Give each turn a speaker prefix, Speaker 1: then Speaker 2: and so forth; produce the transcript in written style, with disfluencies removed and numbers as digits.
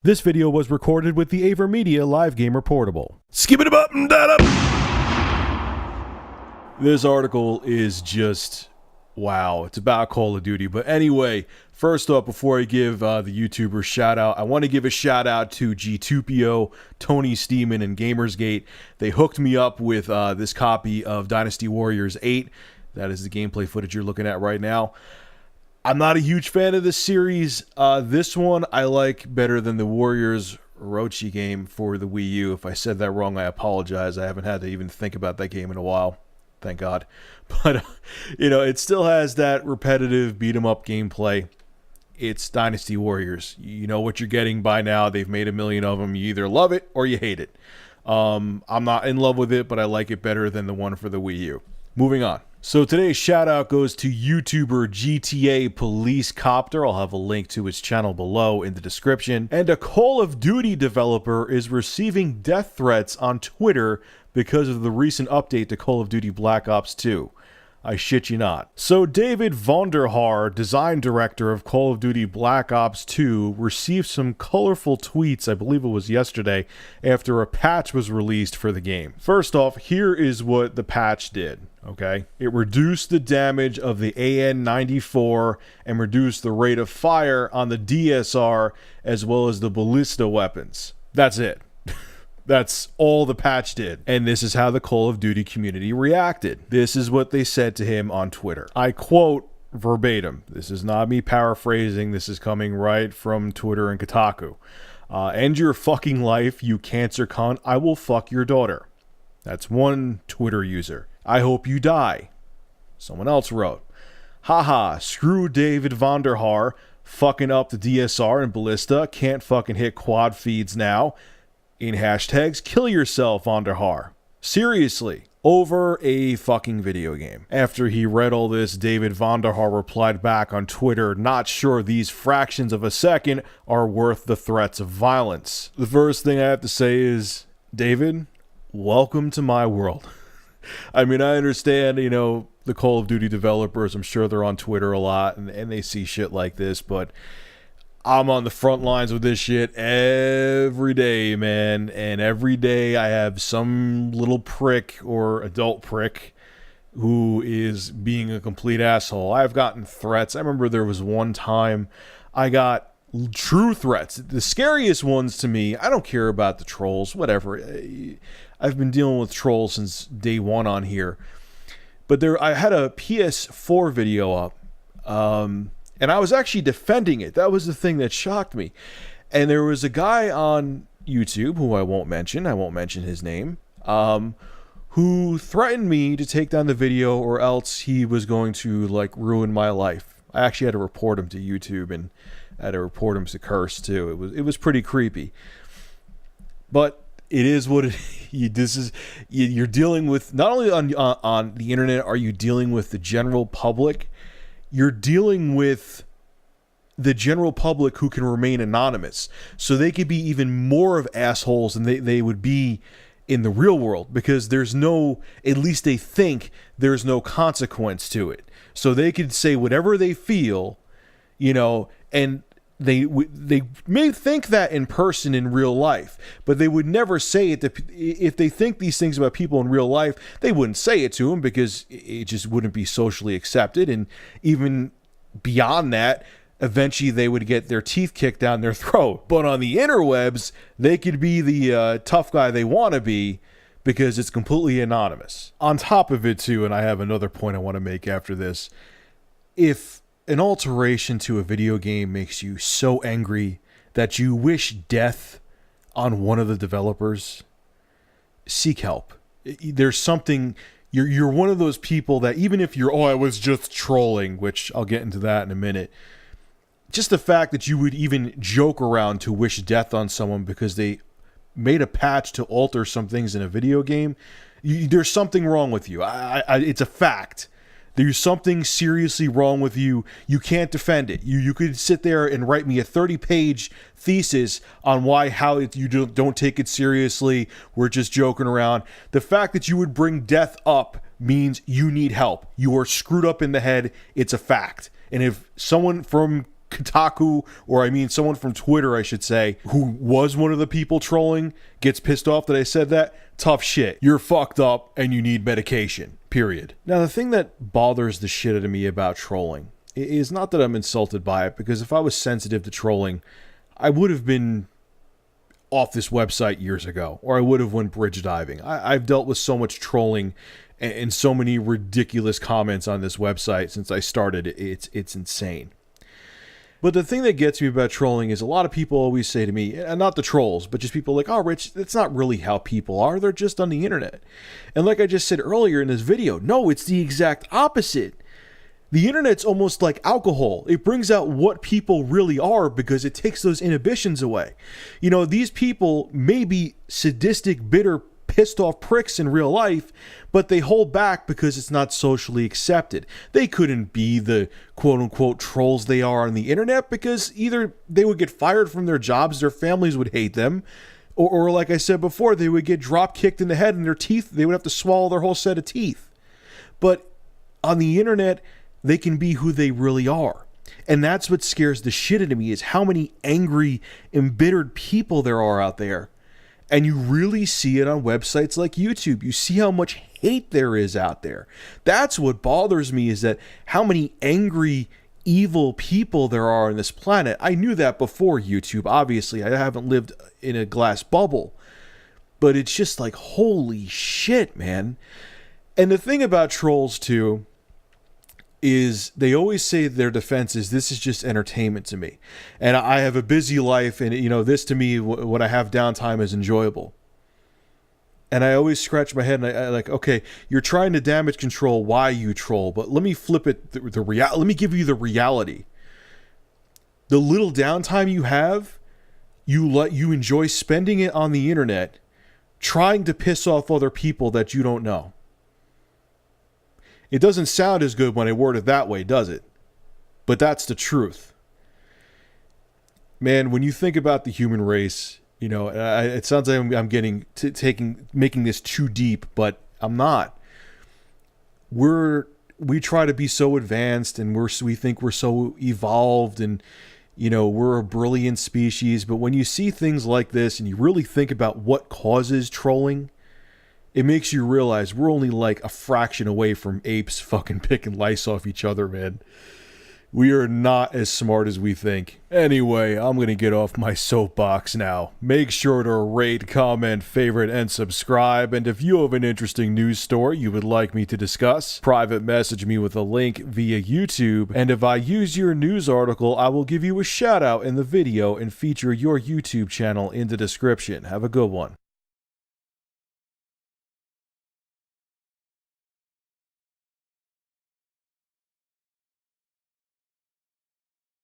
Speaker 1: This video was recorded with the AverMedia Live Gamer Portable. Skip it up and that up. This article is just wow. It's about Call of Duty. But anyway, first off, before I give the YouTuber shout out, I want to give a shout out to G2PO, Tony Steeman, and Gamersgate. They hooked me up with this copy of Dynasty Warriors 8. That is the gameplay footage you're looking at right now. I'm not a huge fan of this series. This one I like better than the Warriors Orochi game for the Wii U. If I said that wrong, I apologize. I haven't had to even think about that game in a while. Thank God. But, you know, it still has that repetitive beat-em-up gameplay. It's Dynasty Warriors. You know what you're getting by now. They've made a million of them. You either love it or you hate it. I'm not in love with it, but I like it better than the one for the Wii U. Moving on. So today's shout out goes to YouTuber GTA Police Copter. I'll have a link to his channel below in the description. And a Call of Duty developer is receiving death threats on Twitter because of the recent update to Call of Duty Black Ops 2. I shit you not. So David Vonderhaar, design director of Call of Duty Black Ops 2, received some colorful tweets, I believe it was yesterday, after a patch was released for the game. First off, here is what the patch did, okay? It reduced the damage of the AN-94 and reduced the rate of fire on the DSR as well as the ballista weapons. That's it. That's all the patch did. And this is how the Call of Duty community reacted. This is what they said to him on Twitter. I quote verbatim. This is not me paraphrasing. This is coming right from Twitter and Kotaku. End your fucking life, you cancer cunt. I will fuck your daughter. That's one Twitter user. I hope you die. Someone else wrote. Haha, screw David Vonderhaar. Fucking up the DSR and ballista. Can't fucking hit quad feeds now. In hashtags, kill yourself, Vonderhaar. Seriously, over a fucking video game. After he read all this, David Vonderhaar replied back on Twitter, not sure these fractions of a second are worth the threats of violence. The first thing I have to say is, David, welcome to my world. I mean, I understand, you know, the Call of Duty developers, I'm sure they're on Twitter a lot and they see shit like this, but I'm on the front lines with this shit every day, man. And every day I have some little prick or adult prick who is being a complete asshole. I've gotten threats. I remember there was one time I got true threats. The scariest ones to me, I don't care about the trolls, whatever. I've been dealing with trolls since day one on here. But I had a PS4 video up. And I was actually defending it. That was the thing that shocked me. And there was a guy on YouTube, who I won't mention his name, who threatened me to take down the video or else he was going to, like, ruin my life. I actually had to report him to YouTube and I had to report him to Curse, too. It was pretty creepy. But it is what you're dealing with, not only on the internet are you dealing with the general public, you're dealing with the general public who can remain anonymous. So they could be even more of assholes than they would be in the real world, because there's no, at least they think there's no consequence to it. So they could say whatever they feel, you know, and they may think that in person in real life, but they would never say it if they think these things about people in real life. They wouldn't say it to them because it just wouldn't be socially accepted. And even beyond that, eventually they would get their teeth kicked down their throat. But on the interwebs, they could be the tough guy they want to be because it's completely anonymous. On top of it too, and I have another point I want to make after this, if an alteration to a video game makes you so angry that you wish death on one of the developers, seek help. There's something, you're one of those people that even if you're, I was just trolling, which I'll get into that in a minute, just the fact that you would even joke around to wish death on someone because they made a patch to alter some things in a video game, there's something wrong with you. It's a fact. There's something seriously wrong with you. You can't defend it. You could sit there and write me a 30-page thesis on how you don't take it seriously. We're just joking around. The fact that you would bring death up means you need help. You are screwed up in the head. It's a fact. And if someone from Kotaku, or I mean someone from Twitter, I should say, who was one of the people trolling, gets pissed off that I said that, tough shit. You're fucked up and you need medication, period. Now, the thing that bothers the shit out of me about trolling is not that I'm insulted by it, because if I was sensitive to trolling, I would have been off this website years ago, or I would have went bridge diving. I've dealt with so much trolling and so many ridiculous comments on this website since I started. It's insane. But the thing that gets me about trolling is a lot of people always say to me, and not the trolls, but just people like, oh, Rich, that's not really how people are. They're just on the internet. And like I just said earlier in this video, no, it's the exact opposite. The internet's almost like alcohol. It brings out what people really are because it takes those inhibitions away. You know, these people may be sadistic, bitter, pissed off pricks in real life, but they hold back because it's not socially accepted. They couldn't be the quote-unquote trolls they are on the internet because either they would get fired from their jobs, their families would hate them, or like I said before, they would get drop-kicked in the head and their teeth, they would have to swallow their whole set of teeth. But on the internet, they can be who they really are. And that's what scares the shit out of me, is how many angry, embittered people there are out there. And you really see it on websites like YouTube. You see how much hate there is out there. That's what bothers me, is that how many angry, evil people there are on this planet. I knew that before YouTube. Obviously, I haven't lived in a glass bubble. But it's just like, holy shit, man. And the thing about trolls, too, is they always say their defense is, this is just entertainment to me. And I have a busy life, and, you know, this to me, when I have downtime, is enjoyable. And I always scratch my head and I like, okay, you're trying to damage control why you troll, but let me flip it, let me give you the reality. The little downtime you have, you enjoy spending it on the internet trying to piss off other people that you don't know. It doesn't sound as good when I word it that way, does it? But that's the truth. Man, when you think about the human race, you know, it sounds like I'm making this too deep, but I'm not. We try to be so advanced, and we think we're so evolved, and, you know, we're a brilliant species. But when you see things like this and you really think about what causes trolling, it makes you realize we're only like a fraction away from apes fucking picking lice off each other, man. We are not as smart as we think. Anyway, I'm going to get off my soapbox now. Make sure to rate, comment, favorite, and subscribe. And if you have an interesting news story you would like me to discuss, private message me with a link via YouTube. And if I use your news article, I will give you a shout out in the video and feature your YouTube channel in the description. Have a good one.